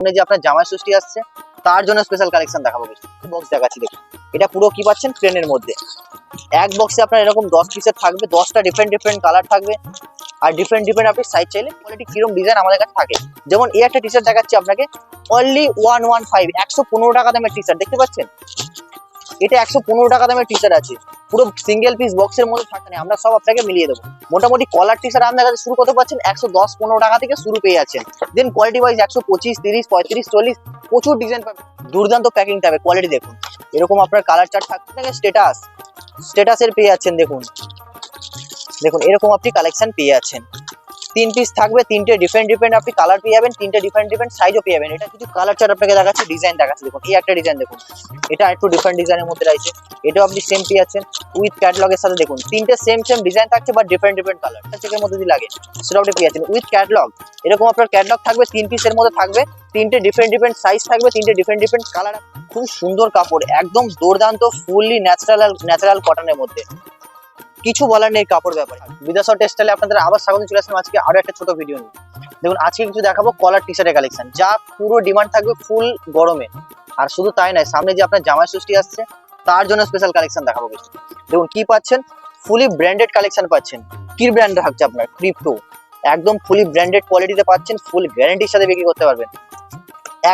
সামনে যে আপনার জামাই ষষ্ঠী আসছে তার জন্য স্পেশাল কালেকশন দেখাবো। বক্স দেখাচ্ছি দেখুন, এটা পুরো কি পাচ্ছেন প্লেনের মধ্যে। এক বক্সে আপনার এরকম 10 পিসের থাকবে, 10টা ডিফারেন্ট কালার থাকবে আর ডিফারেন্ট আপনি সাইজ চাইলে কোয়ালিটি কিরকম ডিজাইন আমাদের কাছে থাকে। যেমন এই একটা টি শার্ট দেখাচ্ছি আপনাকে, অনলি 115, 115 টাকা দামের টি শার্ট দেখতে পাচ্ছেন। এটা 115 টাকা দামের টি শার্ট আছে, পুরো সিঙ্গেল পিস বক্সের মধ্যে থাকে না, আমরা সব আপনাকে মিলিয়ে দেবো। মোটামুটি কলার টি শার্ট আপনার কাছে শুরু করতে পারছেন 110-15 টাকা থেকে শুরু পেয়ে যাচ্ছেন। দেন কোয়ালিটি ওয়াইজ 125, 30, 35, 40 প্রচুর ডিজাইন পাবেন। দুর্দান্ত প্যাকিং থাকবে, কোয়ালিটি দেখুন। এরকম আপনার কালার চার্ট থাকবে, স্টেটাসের পেয়ে যাচ্ছেন। দেখুন দেখুন এরকম আপনি কালেকশন পেয়ে যাচ্ছেন। 3 পিস থাকবে, 3টে ডিফারেন্ট আপনি কালার পেয়ে যাবেন, 3টে ডিফারেন্ট সাইজও পেয়ে যাবেন। এটা কিছু কালার চার্ট আপনাকে দেখাচ্ছি, ডিজাইন দেখাচ্ছি। দেখুন এই একটা ডিজাইন দেখুন, এটা একটু ডিফারেন্ট ডিজাইনের মধ্যে রয়েছে, এটাও আপনি সেম পেয়ে যাচ্ছেন উইথ ক্যাটালগের সাথে। দেখুন 3টে সেম ডিজাইন থাকছে বাট ডিফারেন্ট কালার, চেকের মধ্যে যদি লাগে সেটা আপনি পেয়ে যাচ্ছেন উইথ ক্যাটালগ। এরকম আপনার ক্যাটালগ থাকবে, 3 পিসের মধ্যে থাকবে, 3টে ডিফারেন্ট সাইজ থাকবে, 3টে ডিফারেন্ট কালার। খুব সুন্দর কাপড়, একদম দুর্দান্ত, ফুললি ন্যাচারাল কটনের মধ্যে। কিছু বলার নেই কাপড় ব্যাপারে। বিদেশর টেক্সটাইলে আপনাদের আবার স্বাগত, চলে আসলাম আজকে আরো একটা ছোট ভিডিও নিয়ে। দেখুন আজকে কিছু দেখাবো কলার টি শার্টের কালেকশন, যা পুরো ডিমান্ড থাকবে ফুল গরমে। আর শুধু তাই নয়, সামনে যে আপনার জামাই ষষ্ঠী আসছে তার জন্য স্পেশাল কালেকশন দেখাবো কিছু। দেখুন কি পাচ্ছেন, ফুলি ব্র্যান্ডেড কালেকশন পাচ্ছেন। কি ব্র্যান্ড থাকছে আপনার? ক্রিপ্টো। একদম ফুলি ব্র্যান্ডেড কোয়ালিটিতে পাচ্ছেন, ফুল গ্যারান্টির সাথে বিক্রি করতে পারবেন।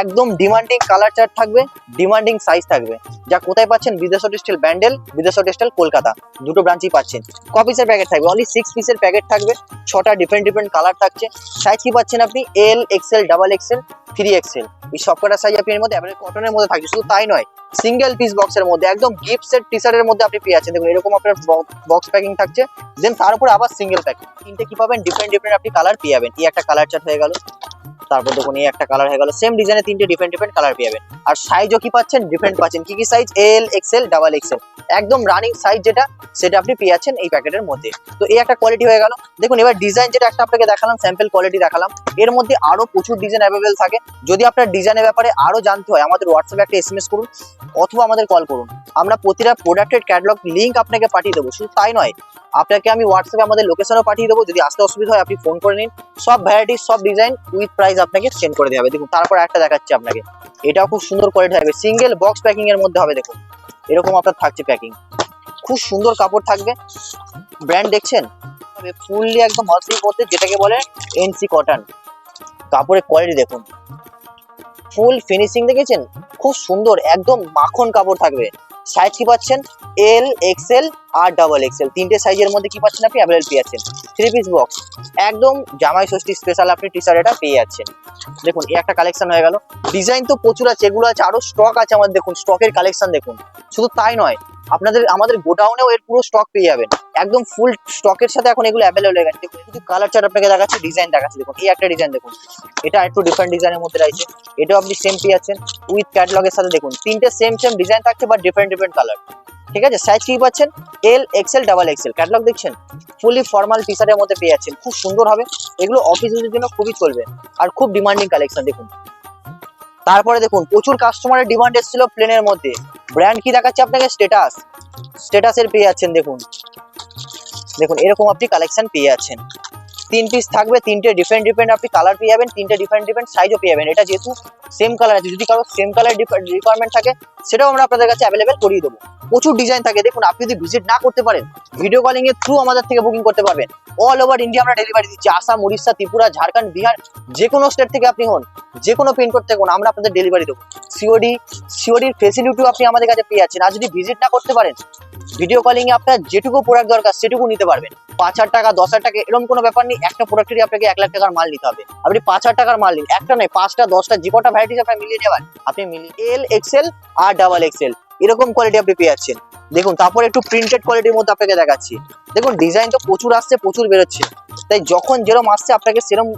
একদম ডিমান্ডিং কালার চার্ট থাকবে, ডিমান্ডিং সাইজ থাকবে। যা কোথায় পাচ্ছেন? বিদেশর টেক্সটাইল ব্যান্ডেল, বিদেশর টেক্সটাইল কলকাতা, দুটো ব্রাঞ্চই পাচ্ছেন। ক পিসের প্যাকেট থাকবে? অনলি 6 পিসের প্যাকেট থাকবে, 6টা ডিফারেন্ট কালার থাকছে। সাইজ কি পাচ্ছেন আপনি? এল, এক্সেল, ডাবল এক্সেল, 3XL, এই সবকটা সাইজ আপনি এর মধ্যে অ্যাভারেজ কটনের মধ্যে থাকছে। শুধু তাই নয়, সিঙ্গেল পিস বক্সের মধ্যে একদম গিফট সেট টি শার্টের মধ্যে আপনি পেয়ে যাচ্ছেন। দেখুন এরকম আপনার বক্স প্যাকিং থাকছে, দেন তার উপরে আবার সিঙ্গেল প্যাকিং। 3টে কি পাবেন? ডিফারেন্ট আপনি কালার পেয়ে যাবেন। এই একটা কালার চার্ট হয়ে গেল, তারপর দেখুন এই একটা কালার হয়ে গেল, সেম ডিজাইনে 3টে ডিফারেন্ট কালার পেয়ে যাবেন। আর সাইজও কি পাচ্ছেন? ডিফারেন্ট পাচ্ছেন। কি সাইজ? এল, এক্সেল, ডাবল এক্সেল, একদম রানিং সাইজ যেটা সেটা আপনি পেয়ে যাচ্ছেন এই প্যাকেটের মধ্যে। তো এই একটা কোয়ালিটি হয়ে গেল। দেখুন এবার ডিজাইন যেটা একটা আপনাকে দেখালাম, স্যাম্পল কোয়ালিটি দেখালাম, এর মধ্যে আরো প্রচুর ডিজাইন অ্যাভেলেবেল থাকে। যদি আপনার ডিজাইনের ব্যাপারে আরো জানতে হয়, আমাদের হোয়াটসঅ্যাপে একটা SMS করুন অথবা আমাদের কল করুন, আমরা প্রতিটা প্রোডাক্টের ক্যাটালগ লিঙ্ক আপনাকে পাঠিয়ে দেবো। শুধু তাই নয়, আপনাকে আমি হোয়াটসঅ্যাপে আমাদের লোকেশনও পাঠিয়ে দেবো। যদি আসতে অসুবিধা হয় আপনি ফোন করে নিন, সব ভ্যারাইটিস সব ডিজাইন উইথ প্রাইস আপনাকে সেন্ড করে দেওয়া হবে। দেখুন তারপর একটা দেখাচ্ছি আপনাকে, এটাও খুব সুন্দর কোয়ালিটি থাকবে, সিঙ্গেল বক্স প্যাকিং এর মধ্যে হবে। দেখুন এরকম আপনার থাকছে প্যাকিং, খুব সুন্দর কাপড় থাকবে। ব্র্যান্ড দেখছেন, ফুললি একদম হসপিটাল মধ্যে যেটাকে বলে NC কটন। কাপড়ের কোয়ালিটি দেখুন, ফুল ফিনিশিং দেখেছেন, খুব সুন্দর, একদম মাখন কাপড় থাকবে। সাইজ কি পাচ্ছেন? এল, এক্সেল আর ডাবল এক্সেল, 3টে সাইজের মধ্যে কি পাচ্ছেন আপনি? অ্যাভেলেবল পেয়ে যাচ্ছেন। 3 পিস বক্স, একদম জামাই ষষ্ঠী স্পেশাল আপনি টি শার্ট এটা পেয়ে যাচ্ছেন। দেখুন এই একটা কালেকশন হয়ে গেল। ডিজাইন তো প্রচুর আছে, এগুলো আছে, আরো স্টক আছে আমাদের। দেখুন স্টকের কালেকশন দেখুন। শুধু তাই নয়, আমাদের গোডাউনেও এর পুরো স্টক পেয়ে যাবেন, একদম ফুল স্টকের সাথে এখন এগুলো অ্যাভেলেবল হয়ে গেছে। দেখুন কিছু কালার চার্ট আপনাকে দেখাচ্ছি, ডিজাইন দেখাচ্ছি। দেখুন এই একটা ডিজাইন দেখুন, এটা একটু ডিফারেন্ট ডিজাইনের মধ্যে রয়েছে, এটাও আপনি সেম পেয়ে যাচ্ছেন উইথ ক্যাটালগের সাথে। দেখুন 3টে সেম ডিজাইন থাকছে বাট ডিফারেন্ট কালার, ঠিক আছে। সাইজ কি পাচ্ছেন? এল, এক্সেল, ডাবল এক্সেল, ক্যাটালগ দেখছেন, ফুলি ফর্মাল টি শার্টের মধ্যে পেয়ে যাচ্ছেন। খুব সুন্দর হবে এগুলো, অফিস ইউজের জন্য খুবই চলবে আর খুব ডিমান্ডিং কালেকশন। দেখুন তারপরে দেখুন প্রচুর কাস্টমারের ডিমান্ড এসেছিল প্লেনের মধ্যে। ব্র্যান্ড কি দেখাচ্ছে আপনাকে? স্টেটাসের পেয়ে যাচ্ছেন। দেখুন দেখুন এরকম আপনি কালেকশন পেয়ে যাচ্ছেন। 3 পিস থাকবে, 3টে ডিফারেন্ট আপনি কালার পেয়ে যাবেন, 3টে ডিফারেন্ট সাইজও পেয়ে যাবেন। এটা যেহেতু সেম কালার আছে, যদি কারো সেম কালার রিকোয়ারমেন্ট থাকে সেটাও আমরা আপনাদের কাছে অ্যাভেলেবেল করিয়ে দেবো। প্রচুর ডিজাইন থাকে। দেখুন আপনি যদি ভিজিট না করতে পারেন, ভিডিও কলিং এর থ্রু আমাদের থেকে বুকিং করতে পারবেন। অল ওভার ইন্ডিয়া আমরা ডেলিভারি দিচ্ছি। আসাম, উড়িষ্যা, ত্রিপুরা, ঝাড়খণ্ড, বিহার, যে কোনো স্টেট থেকে আপনি হন, যে কোনো পিনকোড থেকে হন, আমরা আপনাদের ডেলিভারি দেবো। সিওডির ফেসিলিটিও আপনি আমাদের কাছে পেয়ে যাচ্ছেন। আর যদি ভিজিট না করতে পারেন, ভিডিও কলিং এ আপনার যেটুকু প্রোডাক্ট দরকার সেটুকু নিতে পারবেন। 5,000 টাকা, 10,000 টাকা এরকম কোনো ব্যাপার নেই। একটা প্রোডাক্টেরই আপনাকে 1 লাখ টাকার মাল নিতে হবে। আপনি 5,000 টাকার মাল নিন, একটা নয় 5টা 10টা যে কটা ভ্যারাইটিস আপনার মিলিয়ে নেবেন, আপনি মিলিয়ে এল, এক্সেল আর ডাবল এক্সেল এরকম কোয়ালিটি আপনি পেয়ে যাচ্ছেন। দেখুন তারপর একটু প্রিন্টেড কোয়ালিটির মধ্যে আপনাকে দেখাচ্ছি। দেখুন ডিজাইন তো প্রচুর আসছে, প্রচুর বেরোচ্ছে, তাই যখন যেরকম আসছে আপনাকে সেরকম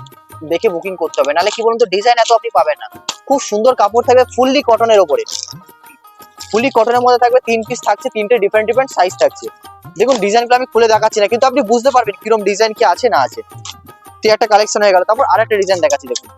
দেখে বুকিং করতে হবে, নাহলে কি বলুন তো ডিজাইন এত আপনি পাবেন না। খুব সুন্দর কাপড় থাকবে, ফুললি কটনের ওপরে, ফুলি কটনের মধ্যে থাকবে। 3 পিস থাকছে, 3টে ডিফারেন্ট সাইজ থাকছে। দেখুন ডিজাইনগুলো আমি খুলে দেখাচ্ছি না, কিন্তু আপনি বুঝতে পারবেন কিরকম ডিজাইন কি আছে না আছে। তো একটা কালেকশন হয়ে গেল। তারপর আরেকটা ডিজাইন দেখাচ্ছি। দেখুন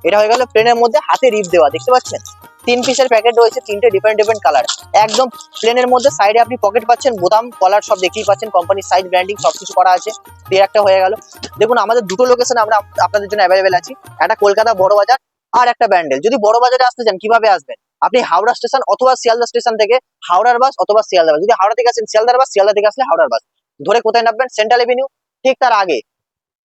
এটা হয়ে গেল প্লেনের মধ্যে হাতে রিপ দেওয়া, দেখতে পাচ্ছেন, 3 পিসের প্যাকেট রয়েছে, 3টে ডিফারেন্ট ডিফারেন্ট কালার, একদম প্লেনের মধ্যে। সাইডে আপনি পকেট পাচ্ছেন, বোতাম কলার সব দেখতেই পাচ্ছেন, কোম্পানির সাইজ ব্র্যান্ডিং সবকিছু করা আছে। এই একটা হয়ে গেল। দেখুন আমাদের দুটো লোকেশন আমরা আপনাদের জন্য অ্যাভেলেবেল আছি, একটা কলকাতা বড় বাজার আর একটা ব্যান্ডেল। যদি বড় বাজারে আসতে চান কিভাবে আসবেন, আপনি হাওড়া স্টেশন অথবা শিয়ালদা স্টেশন থেকে হাওড়ার বাস অথবা শিয়ালদা বাস, যদি হাওড়া থেকে আসেন শিয়ালদার বাস, শিয়ালদা থেকে আসলে হাওড়ার বাস ধরে কোথায় নামবেন, সেন্ট্রাল এভিনিউ, ঠিক তার আগে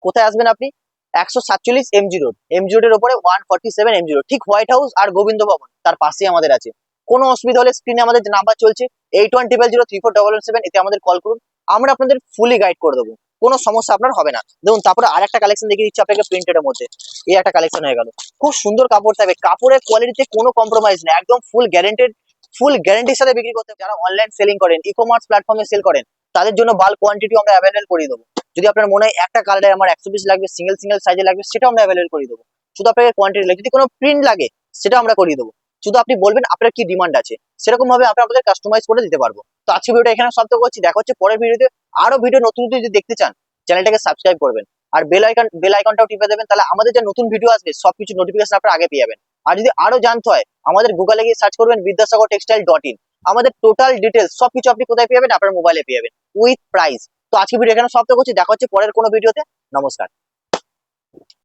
কোথায় আসবেন আপনি, 147 এমজি রোড, এমজি রোডের উপরে 147 এমজি রোড, ঠিক হোয়াইট হাউস আর গোবিন্দ ভবন তার পাশেই আমাদের আছে। কোনো অসুবিধা হলে স্ক্রিনে আমাদের যে নাম্বার চলছে 8100034717, এতে আমাদের কল করুন, আমরা আপনাদের ফুলি গাইড করে দেবো, কোনো সমস্যা আপনার হবে না। দেখুন তারপরে আর একটা কালেকশন দেখিয়ে দিচ্ছি আপনাকে প্রিন্টেড এর মধ্যে। এই একটা কালেকশন হয়ে গেল, খুব সুন্দর কাপড় থাকবে, কাপড়ের কোয়ালিটিতে কোনো কম্প্রোমাইজ নেই, একদম ফুল গ্যারেন্টেড, ফুল গ্যারেন্টির সাথে বিক্রি করতে। যারা অনলাইন সেলিং করেন, ই কমার্স প্ল্যাটফর্মে সেল করেন, তাদের জন্য বাল্ক কোয়ান্টিটি আমরা অ্যাভেলেবল করে দেবো। যদি আপনার মনে হয় একটা কালারে আমার 100 পিস লাগবে, সিঙ্গেল সিঙ্গেল সাইজে লাগবে, সেটা আমরা অ্যাভেলেবল করে দেবো। শুধু আপনাকে কোয়ান্টিটি লাগে, যদি কোনো প্রিন্ট লাগে সেটা আমরা করিয়ে দেবো। শুধু আপনি বলবেন আপনার কি ডিমান্ড আছে, সেরকম ভাবে আমরা আপনাদের কাস্টমাইজ করে দিতে পারবো। তো আজকে ভিডিওটা এখানে সমাপ্ত করছি, দেখা হচ্ছে পরের ভিডিওতে। আরো ভিডিও নতুন নতুন যদি দেখতে চান চ্যানেলটাকে সাবস্ক্রাইব করবেন, আর বেল আইকনটাও টিপে দেবেন, তাহলে আমাদের যে নতুন ভিডিও আসবে সবকিছু নোটিফিকেশন আপনারা আগে পেয়ে যাবেন। আর যদি আরো জানতে হয় আমাদের গুগলে গিয়ে সার্চ করবেন vidyasagar.textile.in, আমাদের টোটাল ডিটেলস সবকিছু আপনি কোথায় পেয়ে যাবেন, আপনার মোবাইলে পেয়ে যাবেন উইথ প্রাইস। তো আজকে ভিডিও এখানে সমাপ্ত করছি, দেখা হচ্ছে পরের কোনো ভিডিওতে। নমস্কার।